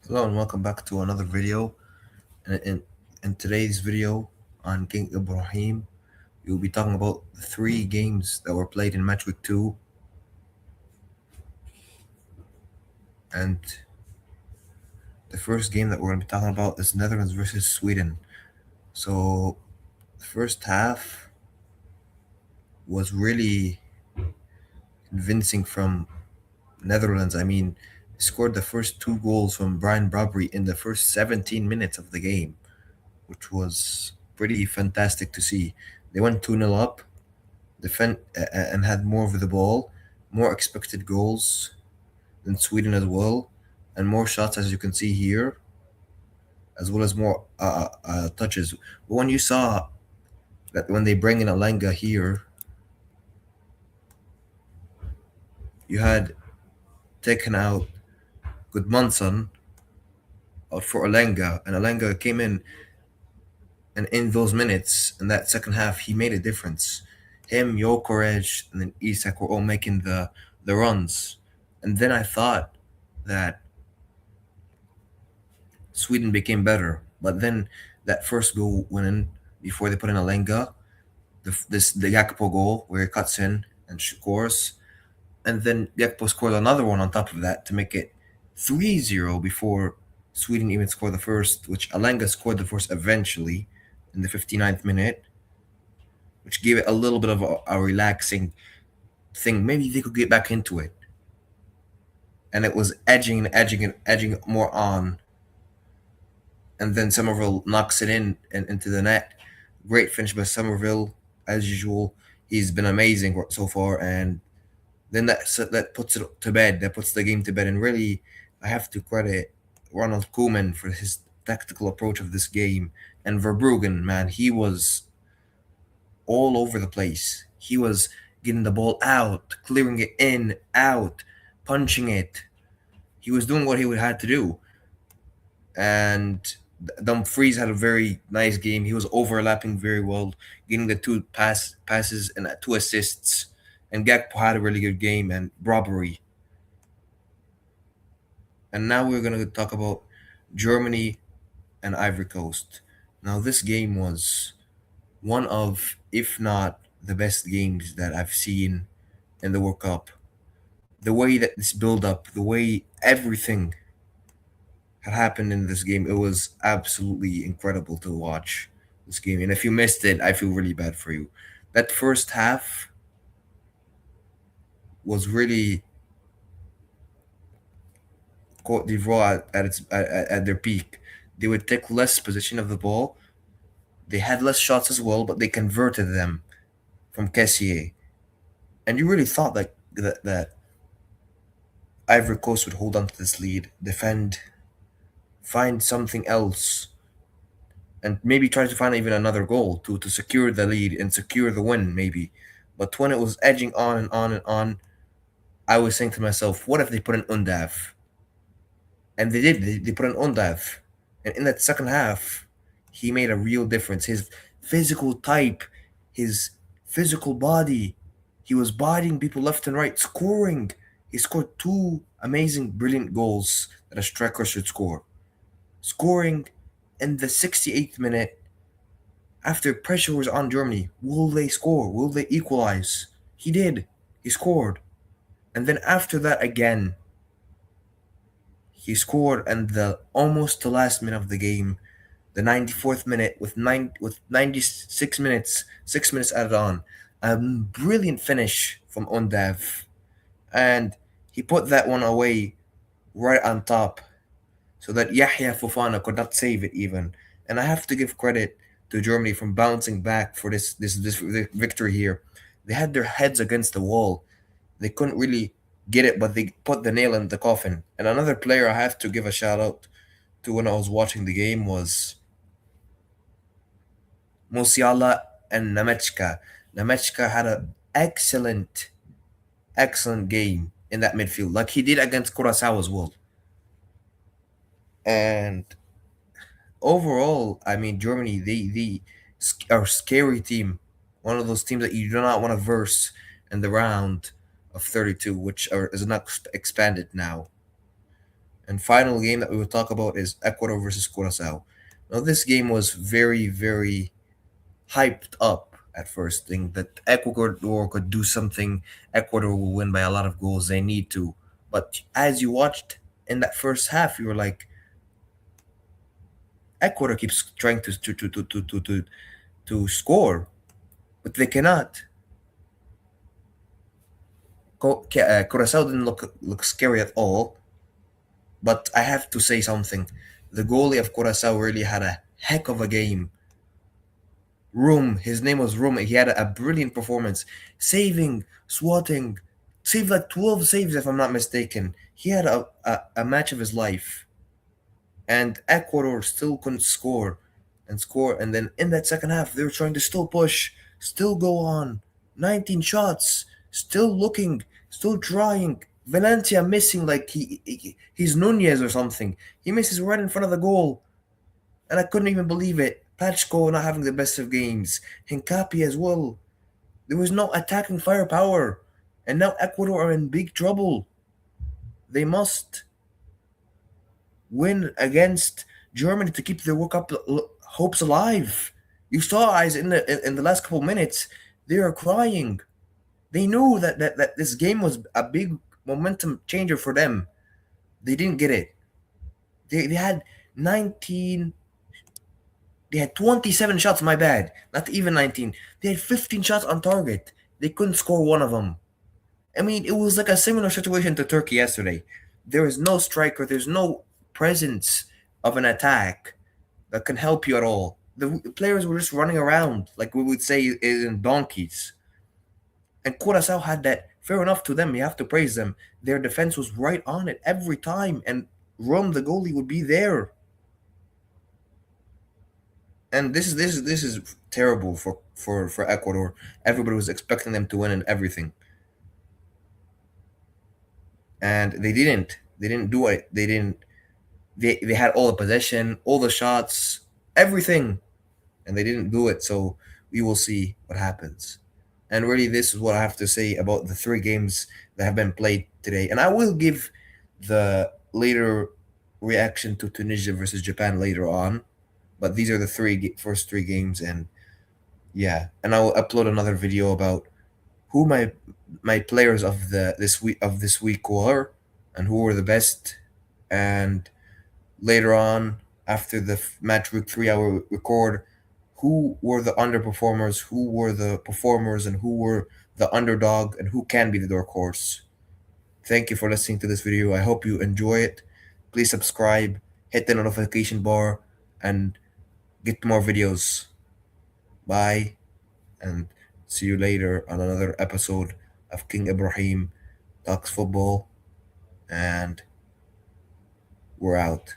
Hello and welcome back to another video. In today's video on King Ibrahim, we will be talking about the three games that were played in Match Week 2. And the first game that we're going to be talking about is Netherlands versus Sweden. So, the first half was really convincing from Netherlands. I mean, scored the first two goals from Brian Brobry in the first 17 minutes of the game, which was pretty fantastic to see. They went 2-0 up defend and had more of the ball, more expected goals than Sweden as well, and more shots as you can see here, as well as more touches. But when you saw that when they bring in Alenga here, you had taken out Goodmanson out for Alenga, and Alenga came in, and in those minutes in that second half, he made a difference. Him, Jokerej, and then Isak were all making the runs, and then I thought that Sweden became better. But then that first goal went in before they put in Alenga, the Gakpo goal where he cuts in and scores, and then Gakpo scored another one on top of that to make it 3-0 before Sweden even scored the first, which Alenga scored the first eventually in the 59th minute, which gave it a little bit of a relaxing thing. Maybe they could get back into it. And it was edging and edging and edging more on, and then Somerville knocks it in and into the net. Great finish by Somerville, as usual. He's been amazing so far, and then that puts it to bed. That puts the game to bed, and really, I have to credit Ronald Koeman for his tactical approach of this game. And Verbruggen, man, he was all over the place. He was getting the ball out, clearing it in, out, punching it. He was doing what he would had to do, and Dumfries had a very nice game. He was overlapping very well, getting the two passes and two assists. And Gakpo had a really good game and robbery. And now we're gonna talk about Germany and Ivory Coast. Now this game was one of, if not the best games that I've seen in the World Cup. The way that this build up, the way everything had happened in this game. It was absolutely incredible to watch this game. And if you missed it, I feel really bad for you. That first half was really Cote d'Ivoire at their peak. They would take less possession of the ball. They had less shots as well, but they converted them from Kessier. And you really thought that Ivory Coast would hold on to this lead, defend, find something else, and maybe try to find even another goal to secure the lead and secure the win, maybe. But when it was edging on and on and on, I was saying to myself, what if they put an Undav? And they did. They put an Undav. And in that second half, he made a real difference. His physical type, his physical body, he was bodying people left and right, scoring. He scored two amazing, brilliant goals that a striker should score. Scoring in the 68th minute after pressure was on Germany. Will they score? Will they equalize? He did. He scored. And then after that again, he scored and the almost the last minute of the game, the 94th minute with 96 minutes, 6 minutes added on. A brilliant finish from Undav. And he put that one away right on top so that Yahya Fofana could not save it even. And I have to give credit to Germany from bouncing back for this victory here. They had their heads against the wall. They couldn't really get it, but they put the nail in the coffin. And another player I have to give a shout out to when I was watching the game was Musiala and Nemechka. Nemechka had an excellent, excellent game in that midfield, like he did against Curacao as well. And overall, I mean, Germany, they are a scary team. One of those teams that you do not want to verse in the round of 32, which is not expanded now. And final game that we will talk about is Ecuador versus Curacao. Now, this game was very, very hyped up at first, think that Ecuador could do something. Ecuador will win by a lot of goals. They need to. But as you watched in that first half, you were like, Ecuador keeps trying to score, but they cannot. Curacao didn't look scary at all. But I have to say something. The goalie of Curacao really had a heck of a game. Room, his name was Room. He had a brilliant performance, saving, swatting, saved like 12 saves if I'm not mistaken. He had a match of his life, and Ecuador still couldn't score. And then in that second half, they were trying to still push, still go on. 19 shots, still looking, still trying. Valencia missing like he's Nunez or something. He misses right in front of the goal, and I couldn't even believe it. Pachko not having the best of games. Hincapi as well. There was no attacking firepower. And now Ecuador are in big trouble. They must win against Germany to keep their World Cup hopes alive. You saw eyes in the last couple minutes. They are crying. They knew that this game was a big momentum changer for them. They didn't get it. They had 19. They had 27 shots. My bad. Not even 19. They had 15 shots on target. They couldn't score one of them. I mean, it was like a similar situation to Turkey yesterday. There is no striker. There's no presence of an attack that can help you at all. The players were just running around like we would say in donkeys. And Curacao had that. Fair enough to them. You have to praise them. Their defense was right on it every time, and Rum, the goalie, would be there. And this is terrible for Ecuador. Everybody was expecting them to win and everything, and they didn't. They didn't do it. They didn't. They had all the possession, all the shots, everything, and they didn't do it. So we will see what happens. And really, this is what I have to say about the three games that have been played today. And I will give the later reaction to Tunisia versus Japan later on. But these are the first three games, and yeah, and I will upload another video about who my players of this week were, and who were the best, and later on after the match week 3 I will record who were the underperformers, who were the performers, and who were the underdog, and who can be the dark horse. Thank you for listening to this video. I hope you enjoy it. Please subscribe, hit the notification bar, and get more videos. Bye, and see you later on another episode of King Ibrahim Talks Football, and we're out.